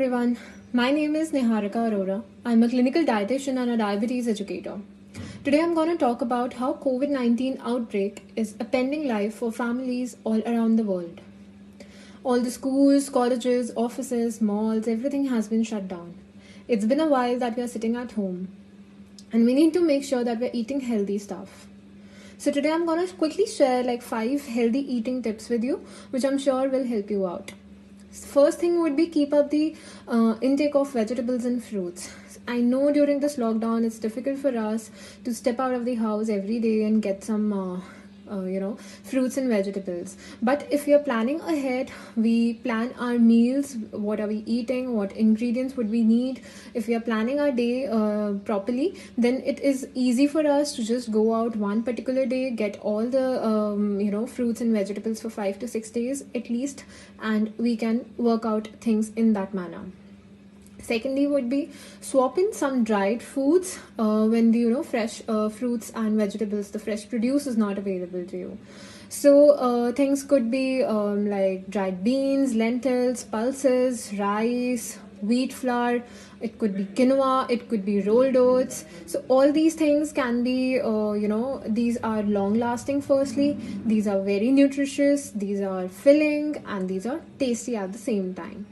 everyone. My name is Niharika Arora. I'm a clinical dietitian and a diabetes educator. Today I'm going to talk about how COVID-19 outbreak is upending life for families all around the world. All the schools, colleges, offices, malls, everything has been shut down. It's been a while that we are sitting at home and we need to make sure that we're eating healthy stuff. So today I'm going to quickly share 5 healthy eating tips with you, which I'm sure will help you out. First thing would be keep up the intake of vegetables and fruits. I know during this lockdown it's difficult for us to step out of the house every day and get some fruits and vegetables. But if we are planning ahead, we plan our meals, what are we eating, what ingredients would we need. If we are planning our day properly, then it is easy for us to just go out one particular day, get all the fruits and vegetables for 5 to 6 days at least, and we can work out things in that manner. Secondly would be swap in some dried foods when the fresh fruits and vegetables, the fresh produce is not available to you. So things could be like dried beans, lentils, pulses, rice, wheat flour, it could be quinoa, it could be rolled oats. So all these things can be these are long lasting. Firstly, these are very nutritious, these are filling, and these are tasty at the same time.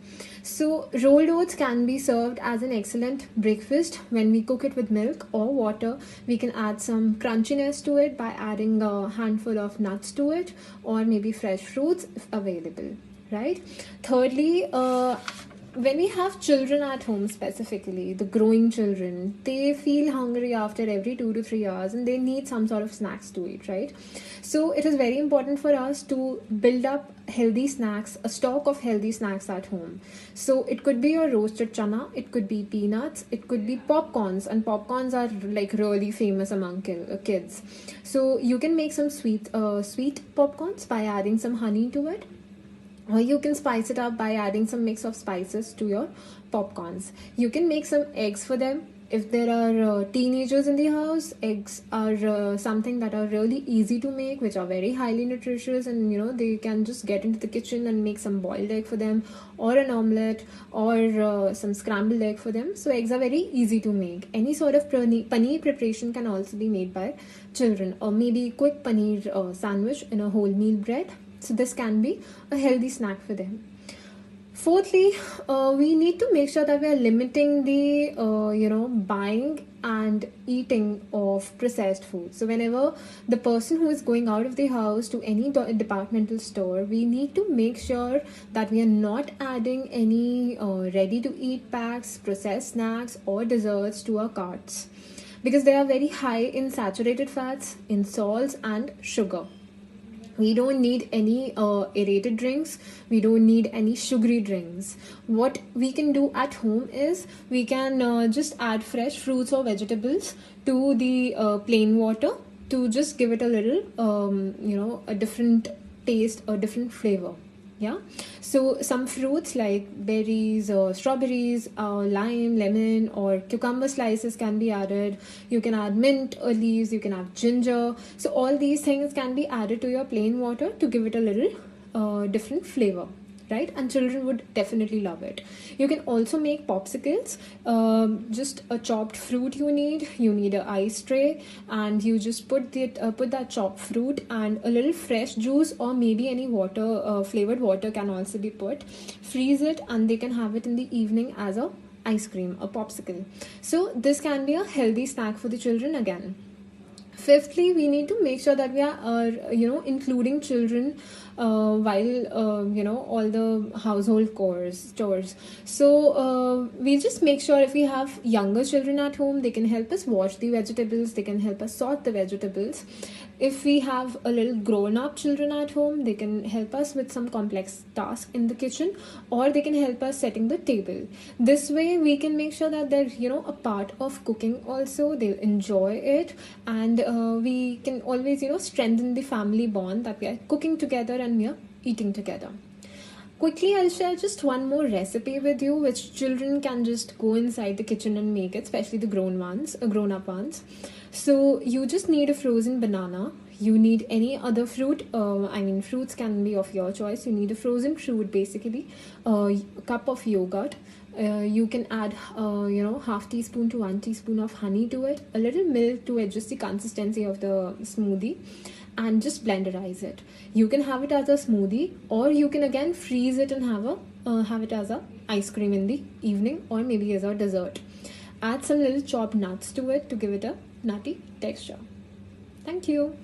So rolled oats can be served as an excellent breakfast. When we cook it with milk or water, we can add some crunchiness to it by adding a handful of nuts to it, or maybe fresh fruits if available, right? Thirdly, when we have children at home, specifically the growing children, they feel hungry after every 2 to 3 hours and they need some sort of snacks to eat, right? So it is very important for us to build up healthy snacks, a stock of healthy snacks at home. So it could be a roasted chana, it could be peanuts, it could be popcorns, and popcorns are really famous among kids. So you can make some sweet popcorns by adding some honey to it, or you can spice it up by adding some mix of spices to your popcorns. You can make some eggs for them. If there are teenagers in the house, eggs are something that are really easy to make, which are very highly nutritious, and they can just get into the kitchen and make some boiled egg for them, or an omelette, or some scrambled egg for them. So eggs are very easy to make. Any sort of paneer preparation can also be made by children, or maybe quick paneer sandwich in a wholemeal bread. So this can be a healthy snack for them. Fourthly, we need to make sure that we are limiting the buying and eating of processed food. So whenever the person who is going out of the house to any departmental store, we need to make sure that we are not adding any ready to eat packs, processed snacks, or desserts to our carts, because they are very high in saturated fats, in salts and sugar. We don't need any aerated drinks. We don't need any sugary drinks. What we can do at home is we can just add fresh fruits or vegetables to the plain water to just give it a little, a different taste, a different flavor. Yeah, so some fruits like berries or strawberries or lime, lemon, or cucumber slices can be added. You can add mint or leaves, you can add ginger. So all these things can be added to your plain water to give it a little different flavor, right? And children would definitely love it. You can also make popsicles. Just a chopped fruit you need an ice tray, and you just put that chopped fruit and a little fresh juice, or maybe any water, flavored water can also be put. Freeze it, and they can have it in the evening as a ice cream, a popsicle. So this can be a healthy snack for the children again. Fifthly, we need to make sure that we are including children while all the household chores. So we just make sure if we have younger children at home, they can help us wash the vegetables, they can help us sort the vegetables. If we have a little grown-up children at home, they can help us with some complex tasks in the kitchen, or they can help us setting the table. This way we can make sure that they're a part of cooking also. They'll enjoy it, and we can always strengthen the family bond that we are cooking together and we are eating together. Quickly, I'll share just one more recipe with you, which children can just go inside the kitchen and make it, especially the grown-up ones. So you just need a frozen banana. You need any other fruit. Fruits can be of your choice. You need a frozen fruit, basically. A cup of yogurt, You can add half teaspoon to 1 teaspoon of honey to it, a little milk to adjust the consistency of the smoothie, and just blenderize it. You can have it as a smoothie, or you can again freeze it and have it as a ice cream in the evening, or maybe as a dessert. Add some little chopped nuts to it to give it a nutty texture. Thank you.